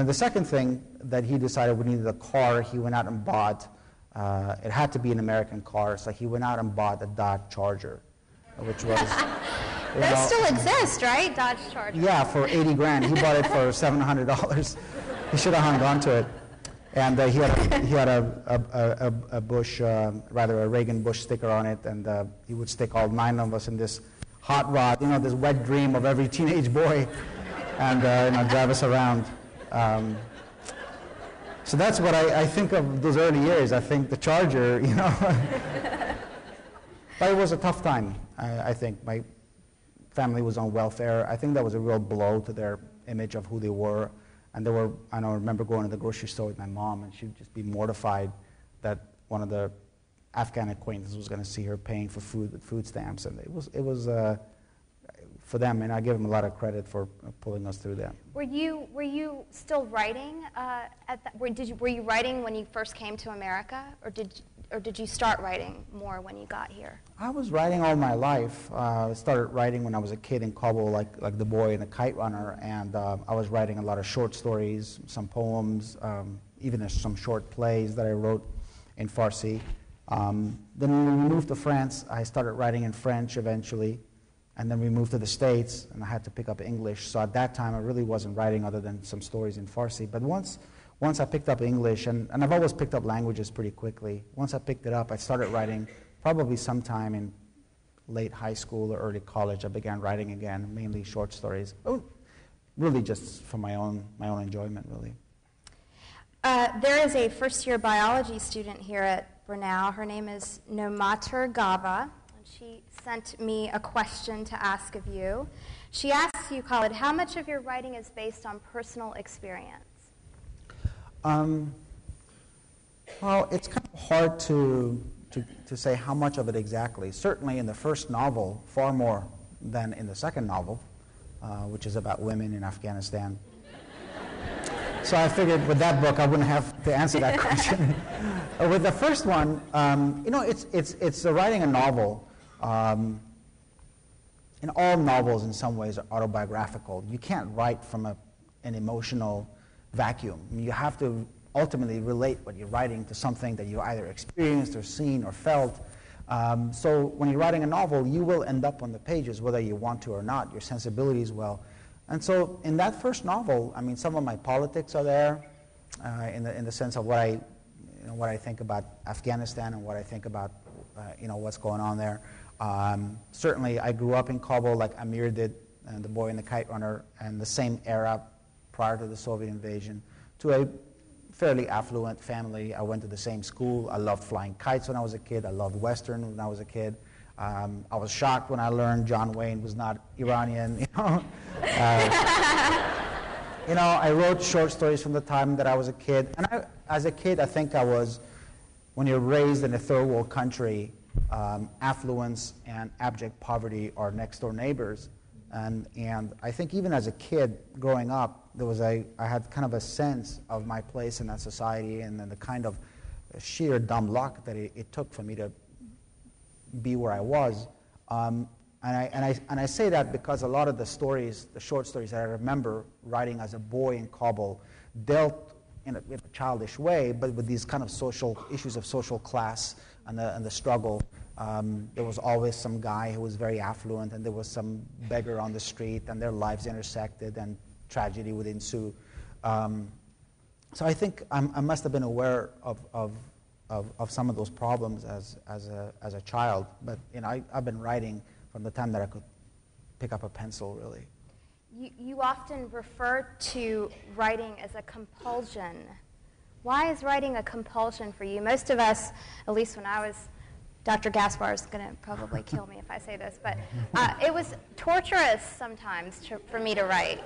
And the second thing that he decided we needed a car, he went out and bought, it had to be an American car, so he went out and bought a Dodge Charger, which was... Those still exist, right? Dodge Charger. Yeah, for 80 grand. He bought it for $700. He should have hung on to it. And he had a Bush, rather a Reagan Bush sticker on it, and he would stick all 9 of us in this hot rod, you know, this wet dream of every teenage boy, and drive us around. So that's what I think of those early years. I think the Charger, you know. But it was a tough time, I think. My family was on welfare. I think that was a real blow to their image of who they were. And I remember going to the grocery store with my mom, and she'd just be mortified that one of the Afghan acquaintances was going to see her paying for food with food stamps. And it was for them, and I give them a lot of credit for pulling us through that. Were you still writing were you writing when you first came to America, or did you start writing more when you got here? I was writing all my life. I started writing when I was a kid in Kabul, like the boy in the KITE RUNNER, and I was writing a lot of short stories, some poems, even some short plays that I wrote in Farsi. Then when we moved to France, I started writing in French eventually, and then we moved to the States, and I had to pick up English. So at that time, I really wasn't writing other than some stories in Farsi. But once I picked up English, and I've always picked up languages pretty quickly. Once I picked it up, I started writing probably sometime in late high school or early college. I began writing again, mainly short stories. Really just for my own enjoyment, really. There is a first-year biology student here at Brenau. Her name is Nomater Gava. She sent me a question to ask of you. She asks you, Khaled, how much of your writing is based on personal experience? Well, it's kind of hard to say how much of it exactly. Certainly in the first novel, far more than in the second novel, which is about women in Afghanistan. So I figured with that book I wouldn't have to answer that question. With the first one, it's writing a novel. And all novels in some ways are autobiographical. You can't write from an emotional vacuum. You have to ultimately relate what you're writing to something that you either experienced or seen or felt. So when you're writing a novel, you will end up on the pages whether you want to or not. Your sensibilities will. And so in that first novel, I mean, some of my politics are there in the sense of what I think about Afghanistan and what I think about what's going on there. Certainly, I grew up in Kabul like Amir did, and the boy in the KITE RUNNER, and the same era prior to the Soviet invasion, to a fairly affluent family. I went to the same school. I loved flying kites when I was a kid. I loved Western when I was a kid. I was shocked when I learned John Wayne was not Iranian. I wrote short stories from the time that I was a kid. And as a kid, I think I was, when you're raised in a third world country, affluence and abject poverty are next door neighbors. And I think even as a kid growing up, I had kind of a sense of my place in that society, and then the kind of sheer dumb luck that it took for me to be where I was. And I say that because a lot of the stories, the short stories that I remember writing as a boy in Kabul, dealt in a childish way, but with these kind of social issues of social class and the struggle. There was always some guy who was very affluent, and there was some beggar on the street, and their lives intersected, and tragedy would ensue. So I think I must have been aware of some of those problems as a child. But I've been writing from the time that I could pick up a pencil, really. You often refer to writing as a compulsion. Why is writing a compulsion for you? Most of us, at least when I was, Dr. Gaspar is going to probably kill me if I say this, but it was torturous sometimes for me to write.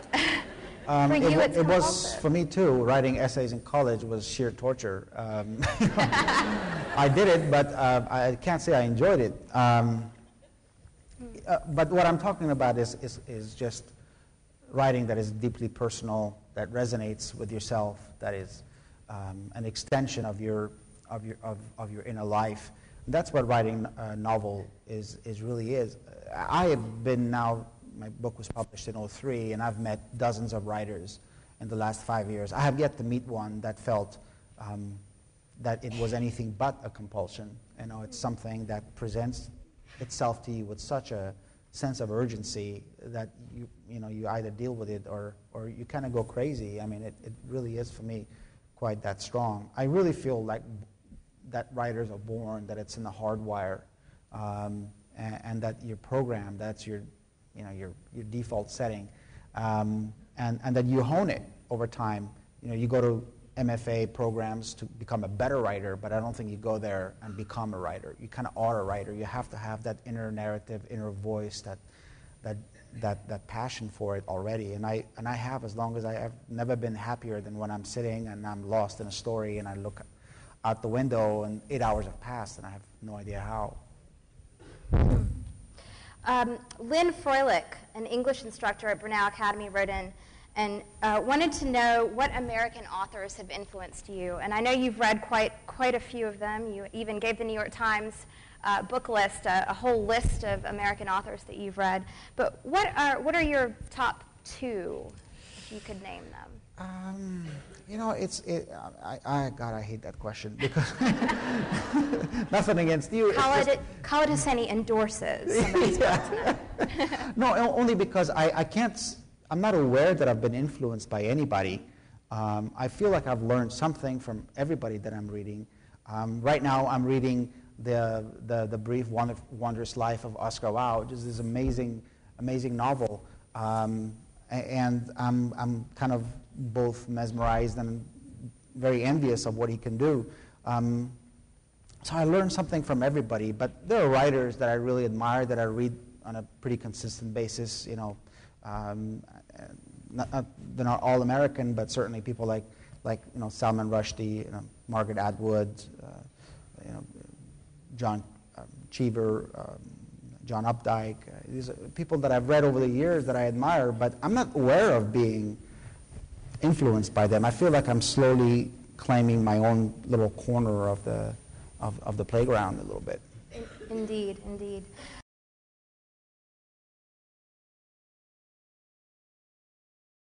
For you, it's it was for me too. Writing essays in college was sheer torture. I did it, but I can't say I enjoyed it. But what I'm talking about is just writing that is deeply personal, that resonates with yourself, that is an extension of your inner life. That's what writing a novel really is. I have been now. My book was published in 2003, and I've met dozens of writers, in the last 5 years. I have yet to meet one that felt that it was anything but a compulsion. You know, it's something that presents itself to you with such a sense of urgency that you either deal with it or you kind of go crazy. I mean, it really is for me quite that strong. I really feel like that writers are born, that it's in the hardwire, and that your program, that's your default setting, and that you hone it over time. You know, you go to MFA programs to become a better writer, but I don't think you go there and become a writer. You kind of are a writer. You have to have that inner narrative, inner voice, that passion for it already. And I have, as long as I've never been happier than when I'm sitting and I'm lost in a story and I look out the window and 8 hours have passed and I have no idea how. Lynn Froelich, an English instructor at Brenau Academy, wrote in and wanted to know what American authors have influenced you. And I know you've read quite a few of them. You even gave the New York Times book list, a whole list of American authors that you've read. But what are your top two, if you could name them? You know, God, I hate that question because nothing against you. Khaled Hosseini endorses some of these books. No, only because I'm not aware that I've been influenced by anybody. I feel like I've learned something from everybody that I'm reading. Right now, I'm reading the Brief Wondrous Life of Oscar Wilde, which is this amazing novel, and I'm kind of both mesmerized and very envious of what he can do. So I learned something from everybody, but there are writers that I really admire that I read on a pretty consistent basis. You know, they're not all American, but certainly people like Salman Rushdie, Margaret Atwood, John Cheever, John Updike. These are people that I've read over the years that I admire, but I'm not aware of being influenced by them. I feel like I'm slowly claiming my own little corner of the playground a little bit. Indeed.